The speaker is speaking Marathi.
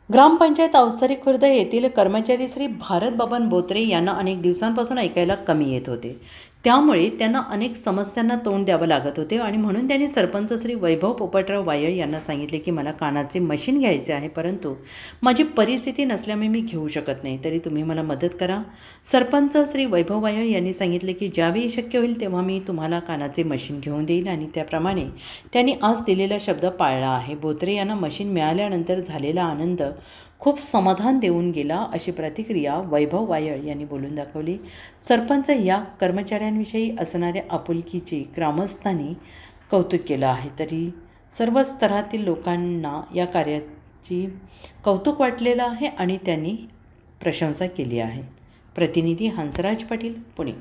ग्रामपंचायत अवसरी खुर्द येथील कर्मचारी श्री भारत बबन बोत्रे यांना अनेक दिवसांपासून ऐकायला कमी येत होते. त्यामुळे त्यांना अनेक समस्यांना तोंड द्यावं लागत होते आणि म्हणून त्यांनी सरपंच श्री वैभव पोपटराव वायळ यांना सांगितले की मला कानाचे मशीन घ्यायचे आहे, परंतु माझी परिस्थिती नसल्यामुळे मी घेऊ शकत नाही, तरी तुम्ही मला मदत करा. सरपंच श्री वैभव वायळ यांनी सांगितले की ज्यावेळी शक्य होईल तेव्हा मी तुम्हाला कानाचे मशीन घेऊन देईल आणि त्याप्रमाणे त्यांनी आज दिलेला शब्द पाळला आहे. बोत्रे यांना मशीन मिळाल्यानंतर झालेला आनंद खूप समाधान देऊन गेला, अशी प्रतिक्रिया वैभव वायळ यांनी बोलून दाखवली. सरपंच या कर्मचाऱ्यांविषयी असणाऱ्या आपुलकीचे ग्रामस्थांनी कौतुक केलं आहे. तरी सर्व स्तरातील लोकांना या कार्याची कौतुक वाटलेलं आहे आणि त्यांनी प्रशंसा केली आहे. प्रतिनिधी हंसराज पाटील, पुणे.